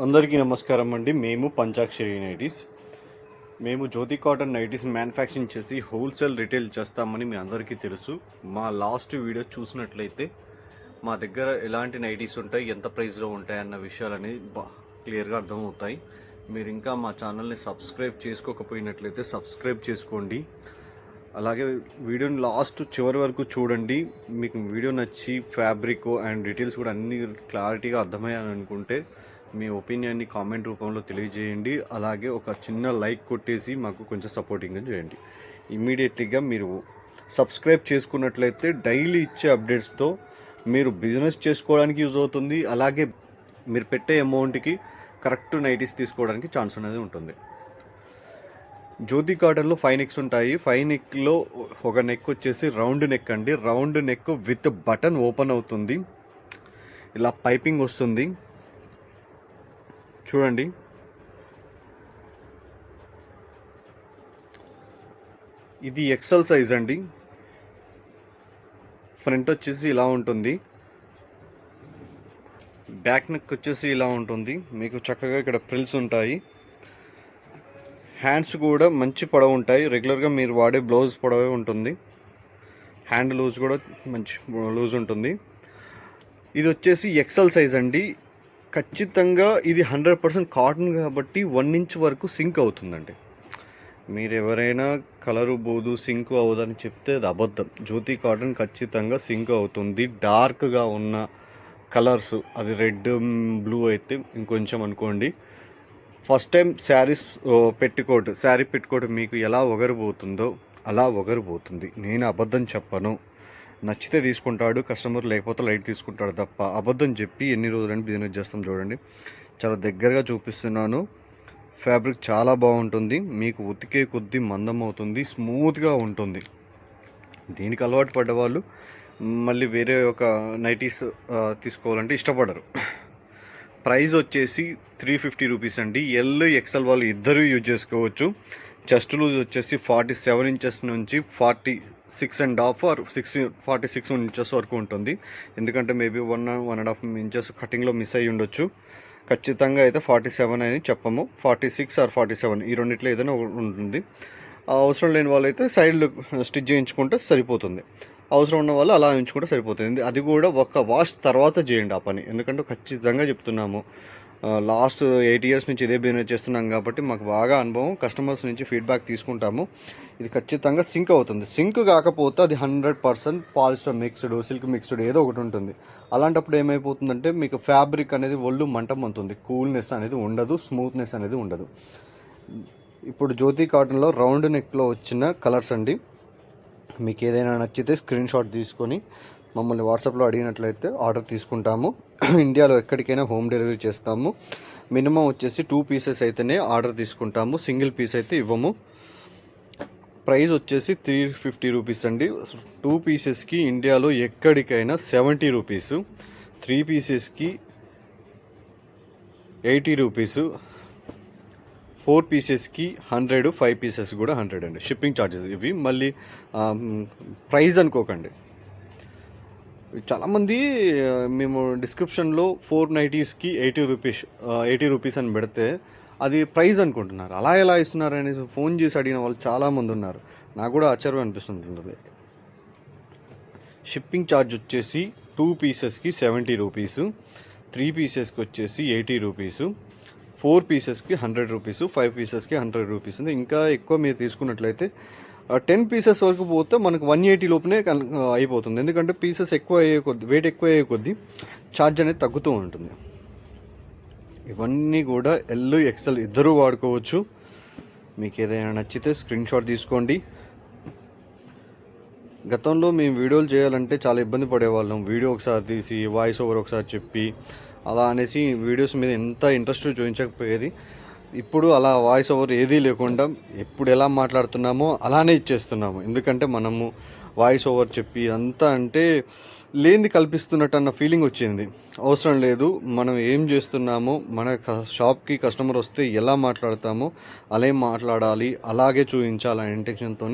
అందరికీ నమస్కారం అండి. మేము పంచాక్షరి నైటీస్. మేము జ్యోతి కాటన్ నైటీస్ మ్యానుఫ్యాక్చరింగ్ చేసి హోల్సేల్ రిటైల్ చేస్తామని మీ అందరికీ తెలుసు. మా లాస్ట్ వీడియో చూసినట్లయితే మా దగ్గర ఎలాంటి నైటీస్ ఉంటాయి, ఎంత ప్రైస్లో ఉంటాయి అన్న విషయాలని క్లియర్గా అర్థమవుతాయి. మీరు ఇంకా మా ఛానల్ని సబ్స్క్రైబ్ చేసుకోకపోయినట్లయితే సబ్స్క్రైబ్ చేసుకోండి. అలాగే వీడియోని లాస్ట్ చివరి వరకు చూడండి. మీకు వీడియో నచ్చి ఫ్యాబ్రిక్ అండ్ డీటెయిల్స్ కూడా అన్ని క్లారిటీగా అర్థమయ్యాలని అనుకుంటే మీ ఒపీనియన్ని కామెంట్ రూపంలో తెలియజేయండి. అలాగే ఒక చిన్న లైక్ కొట్టేసి మాకు కొంచెం సపోర్టింగ్గా చేయండి. ఇమ్మీడియట్లీగా మీరు సబ్స్క్రైబ్ చేసుకున్నట్లయితే డైలీ ఇచ్చే అప్డేట్స్తో మీరు బిజినెస్ చేసుకోవడానికి యూజ్ అవుతుంది. అలాగే మీరు పెట్టే అమౌంట్కి కరెక్ట్ నైటీస్ తీసుకోవడానికి ఛాన్స్ అనేది ఉంటుంది. జ్యోతి కాటన్లో 5 నెక్స్ ఉంటాయి. 5 నెక్లో ఒక నెక్ వచ్చేసి రౌండ్ నెక్ అండి. Round neck with button open అవుతుంది. ఇలా పైపింగ్ వస్తుంది చూడండి. ఇది ఎక్సెల్ సైజ్ అండి. ఫ్రంట్ వచ్చేసి ఇలా ఉంటుంది. బ్యాక్ నెక్ వచ్చేసి ఇలా ఉంటుంది. మీకు చక్కగా ఇక్కడ ప్రిల్స్ ఉంటాయి. హ్యాండ్స్ కూడా మంచి పొడవు ఉంటాయి. రెగ్యులర్గా మీరు వాడే బ్లౌజ్ పొడవే ఉంటుంది. హ్యాండ్ లూజ్ కూడా మంచి లూజ్ ఉంటుంది. ఇది వచ్చేసి ఎక్సెల్ సైజ్ అండి. ఖచ్చితంగా ఇది 100% కాటన్ కాబట్టి 1 ఇంచ్ వరకు సింక్ అవుతుందండి. మీరు ఎవరైనా కలరు బోదు సింక్ అవ్వదని చెప్తే అది అబద్ధం. జ్యోతి కాటన్ ఖచ్చితంగా సింక్ అవుతుంది. డార్క్గా ఉన్న కలర్స్, అది రెడ్ బ్లూ అయితే ఇంకొంచెం అనుకోండి. ఫస్ట్ టైం శారీ పెట్టుకోట్ మీకు ఎలా ఒగరిపోతుందో అలా ఒగరిపోతుంది. నేను అబద్ధం చెప్పను. నచ్చితే తీసుకుంటాడు కస్టమర్, లేకపోతే లైట్ తీసుకుంటాడు తప్ప అబద్ధం చెప్పి ఎన్ని రోజులని బిజినెస్ చేస్తాం. చూడండి, చాలా దగ్గరగా చూపిస్తున్నాను. ఫ్యాబ్రిక్ చాలా బాగుంటుంది. మీకు ఉతికే కొద్దీ మందం అవుతుంది, స్మూత్గా ఉంటుంది. దీనికి అలవాటు పడ్డవాళ్ళు మళ్ళీ వేరే ఒక నైటీస్ తీసుకోవాలంటే ఇష్టపడరు. ప్రైస్ వచ్చేసి 350 రూపీస్ అండి. ఎల్ ఎక్సెల్ వాళ్ళు ఇద్దరు యూజ్ చేసుకోవచ్చు. చెస్ట్ లూజ్ వచ్చేసి 47 ఇంచెస్ నుంచి 46.5 ఆర్ 46 ఇంచెస్ వరకు ఉంటుంది. ఎందుకంటే మేబీ 1.5 ఇంచెస్ కటింగ్లో మిస్ అయ్యి ఉండొచ్చు. ఖచ్చితంగా అయితే 47 అని చెప్పము. 46 ఆర్ 47 ఈ రెండిట్లో ఏదైనా ఉంటుంది. అవసరం లేని వాళ్ళు అయితే సైడ్లు స్టిచ్ చేయించుకుంటే సరిపోతుంది. అవసరం ఉన్న వాళ్ళు అలా ఉంచుకుంటే సరిపోతుంది. అది కూడా ఒక వాష్ తర్వాత చేయండి ఆ పని. ఎందుకంటే ఖచ్చితంగా చెప్తున్నాము, లాస్ట్ 8 ఇయర్స్ నుంచి ఇదే బిజినెస్ చేస్తున్నాం కాబట్టి మాకు బాగా అనుభవం. కస్టమర్స్ నుంచి ఫీడ్బ్యాక్ తీసుకుంటాము. ఇది ఖచ్చితంగా సింక్ అవుతుంది. సింక్ కాకపోతే అది 100% పాలిస్టర్ మిక్స్డ్, సిల్క్ మిక్స్డ్ ఏదో ఒకటి ఉంటుంది. అలాంటప్పుడు ఏమైపోతుందంటే మీకు ఫ్యాబ్రిక్ అనేది ఒళ్ళు మంటమంతుంది. కూల్నెస్ అనేది ఉండదు, స్మూత్నెస్ అనేది ఉండదు. ఇప్పుడు జ్యోతి కాటన్లో రౌండ్ నెక్లో వచ్చిన కలర్స్ అండి. మీకు ఏదైనా నచ్చితే స్క్రీన్ షాట్ తీసుకొని మమ్మల్ని వాట్సాప్లో అడిగినట్లయితే ఆర్డర్ తీసుకుంటాము. ఇండియాలో ఎక్కడికైనా హోమ్ డెలివరీ చేస్తాము. మినిమం వచ్చేసి 2 పీసెస్ అయితేనే ఆర్డర్ తీసుకుంటాము. సింగిల్ పీస్ అయితే ఇవ్వము. ప్రైస్ వచ్చేసి 350 రూపీస్ అండి. 2 పీసెస్కి ఇండియాలో ఎక్కడికైనా 70 రూపీస్, 3 పీసెస్కి 80 రూపీసు, 4 పీసెస్కి 100, 5 పీసెస్ కూడా 100 అండి. షిప్పింగ్ ఛార్జెస్ ఇవి. మళ్ళీ ప్రైస్ అనుకోకండి. చాలామంది మేము డిస్క్రిప్షన్లో 4 నైటీస్కి 80 రూపీస్ అని పెడితే అది ప్రైస్ అనుకుంటున్నారు. అలా ఎలా ఇస్తున్నారు అనేసి ఫోన్ చేసి అడిగిన వాళ్ళు చాలామంది ఉన్నారు. నాకు కూడా ఆశ్చర్యం అనిపిస్తుంటుంది. షిప్పింగ్ ఛార్జ్ వచ్చేసి 2 పీసెస్కి 70 రూపీసు, 3 పీసెస్కి వచ్చేసి 80 రూపీసు, 4 పీసెస్కి 100 రూపీసు, 5 పీసెస్కి 100 రూపీస్. ఇంకా ఎక్కువ మీరు తీసుకున్నట్లయితే 10 పీసెస్ వరకు పోతే మనకు 180 లోపునే అయిపోతుంది. ఎందుకంటే పీసెస్ ఎక్కువ అయ్యే కొద్దీ, వెయిట్ ఎక్కువ అయ్యే కొద్దీ ఛార్జ్ అనేది తగ్గుతూ ఉంటుంది. ఇవన్నీ కూడా ఎల్ ఎక్సెల్ ఇద్దరూ వాడుకోవచ్చు. మీకు ఏదైనా నచ్చితే స్క్రీన్ షాట్ తీసుకోండి. గతంలో మేము వీడియోలు చేయాలంటే చాలా ఇబ్బంది పడేవాళ్ళం. వీడియో ఒకసారి తీసి వాయిస్ ఓవర్ ఒకసారి చెప్పి అలా అనేసి వీడియోస్ మీద ఎంత ఇంట్రెస్ట్ చూపించకపోయేది. ఇప్పుడు అలా వాయిస్ ఓవర్ ఏదీ లేకుండా ఎప్పుడు ఎలా మాట్లాడుతున్నామో అలానే ఇచ్చేస్తున్నాము. ఎందుకంటే మనము వాయిస్ ఓవర్ చెప్పి అంతా అంటే లేనిది కల్పిస్తున్నట్టు అన్న ఫీలింగ్ వచ్చింది. అవసరం లేదు, మనం ఏం చేస్తున్నామో మన షాప్కి కస్టమర్ వస్తే ఎలా మాట్లాడతామో అలా మాట్లాడాలి, అలాగే చూపించాలనే ఇంటెన్షన్తో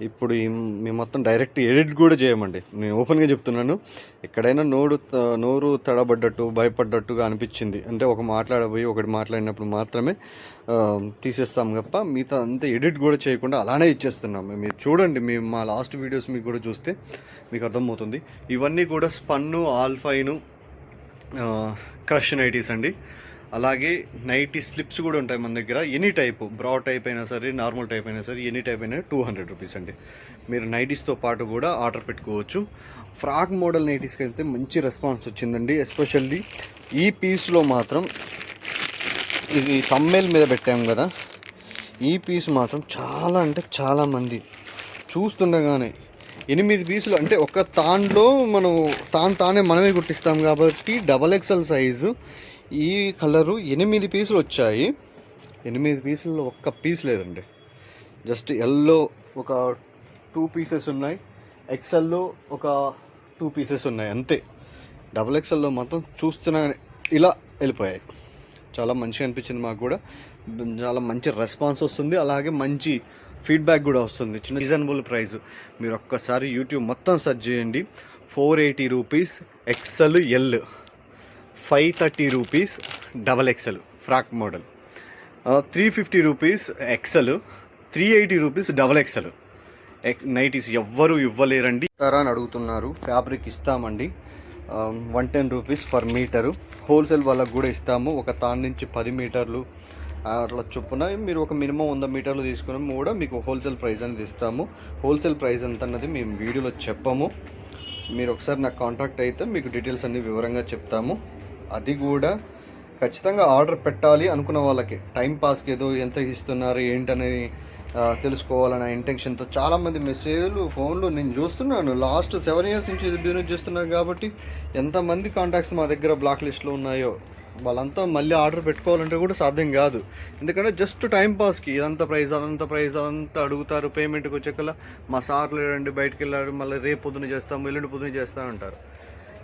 ఇప్పుడు మేము మొత్తం డైరెక్ట్ ఎడిట్ కూడా చేయమండి. నేను ఓపెన్గా చెప్తున్నాను. ఎక్కడైనా నోరు తడబడ్డట్టు భయపడ్డట్టుగా అనిపించింది అంటే ఒక మాట్లాడబోయి ఒకటి మాట్లాడినప్పుడు మాత్రమే తీసేస్తాం తప్ప మిగతా అంతా ఎడిట్ కూడా చేయకుండా అలానే ఇచ్చేస్తున్నాము. మీరు చూడండి, మేము మా లాస్ట్ వీడియోస్ మీకు కూడా చూస్తే మీకు అర్థమవుతుంది. ఇవన్నీ కూడా స్పన్ను, ఆల్ఫైను, క్రష్ నైటీస్ అండి. అలాగే నైటీ స్లిప్స్ కూడా ఉంటాయి మన దగ్గర. ఎనీ టైపు, బ్రాడ్ టైప్ అయినా సరే, నార్మల్ టైప్ అయినా సరే, ఎనీ టైప్ అయినా 200 రూపీస్ అండి. మీరు నైటీస్తో పాటు కూడా ఆర్డర్ పెట్టుకోవచ్చు. ఫ్రాక్ మోడల్ నైటీస్కి అయితే మంచి రెస్పాన్స్ వచ్చిందండి. ఎస్పెషల్లీ ఈ పీస్లో మాత్రం, ఇది థంబ్నెయిల్ మీద పెట్టాము కదా, ఈ పీస్ మాత్రం చాలా అంటే చాలామంది చూస్తుండగానే 8 పీసులు అంటే ఒక తాన్లో మనం తానే మనమే కుట్టిస్తాం కాబట్టి XXL సైజు ఈ కలరు 8 పీసులు వచ్చాయి. 8 పీసుల్లో ఒక్క పీస్ లేదండి. జస్ట్ ఎల్లో ఒక 2 పీసెస్ ఉన్నాయి, ఎక్సెల్లో ఒక 2 పీసెస్ ఉన్నాయి అంతే. XXLలో మొత్తం చూస్తున్నాగానే ఇలా వెళ్ళిపోయాయి. చాలా మంచిగా అనిపించింది మాకు కూడా. చాలా మంచి రెస్పాన్స్ వస్తుంది, అలాగే మంచి ఫీడ్బ్యాక్ కూడా వస్తుంది. చిన్న రీజనబుల్ ప్రైస్. మీరు ఒక్కసారి యూట్యూబ్ మొత్తం సెర్చ్ చేయండి. 480 rupees XL, 530 rupees XXL frock model, 350 rupees XL, 380 rupees XXL nighties ఎవ్వరూ ఇవ్వలేరండి. ఇస్తారా అని అడుగుతున్నారు. ఫ్యాబ్రిక్ ఇస్తామండి, 110 రూపీస్ పర్ మీటరు. హోల్సేల్ వాళ్ళకు కూడా ఇస్తాము. ఒక తాన్ నుంచి 10 మీటర్లు అట్లా చొప్పున మీరు ఒక మినిమం 100 మీటర్లు తీసుకుని కూడా మీకు హోల్సేల్ ప్రైస్ అనేది ఇస్తాము. హోల్సేల్ ప్రైస్ ఎంత అన్నది మేము వీడియోలో చెప్పము. మీరు ఒకసారి నాకు కాంటాక్ట్ అయితే మీకు డీటెయిల్స్ అన్ని వివరంగా చెప్తాము. అది కూడా ఖచ్చితంగా ఆర్డర్ పెట్టాలి అనుకున్న వాళ్ళకి, టైం పాస్కి ఏదో ఎంత ఇస్తున్నారు ఏంటనేది తెలుసుకోవాలనే ఇంటెన్షన్తో చాలామంది మెసేజ్లు, ఫోన్లు నేను చూస్తున్నాను. లాస్ట్ 7 years నుంచి ఇది బిజినెస్ చేస్తున్నాను కాబట్టి ఎంతమంది కాంటాక్ట్స్ మా దగ్గర బ్లాక్ లిస్ట్లో ఉన్నాయో వాళ్ళంతా మళ్ళీ ఆర్డర్ పెట్టుకోవాలంటే కూడా సాధ్యం కాదు. ఎందుకంటే జస్ట్ టైం పాస్కి ఇదంతా ప్రైస్ అదంతా అడుగుతారు. పేమెంట్కి వచ్చేకల్లా మా సార్లు లేడండి, బయటకు వెళ్ళారు, మళ్ళీ రేపు పొద్దున చేస్తాము, ఎల్లుండి పొద్దున చేస్తా అంటారు.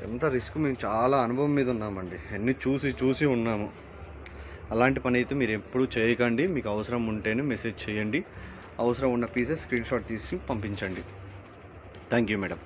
ఎంత రిస్క్, మేము చాలా అనుభవం మీద ఉన్నామండి, అన్నీ చూసి ఉన్నాము. అలాంటి పని అయితే మీరు ఎప్పుడూ చేయకండి. మీకు అవసరం ఉంటేనే మెసేజ్ చేయండి. అవసరం ఉన్న పీసెస్ స్క్రీన్ షాట్ తీసి పంపించండి. Thank you madam.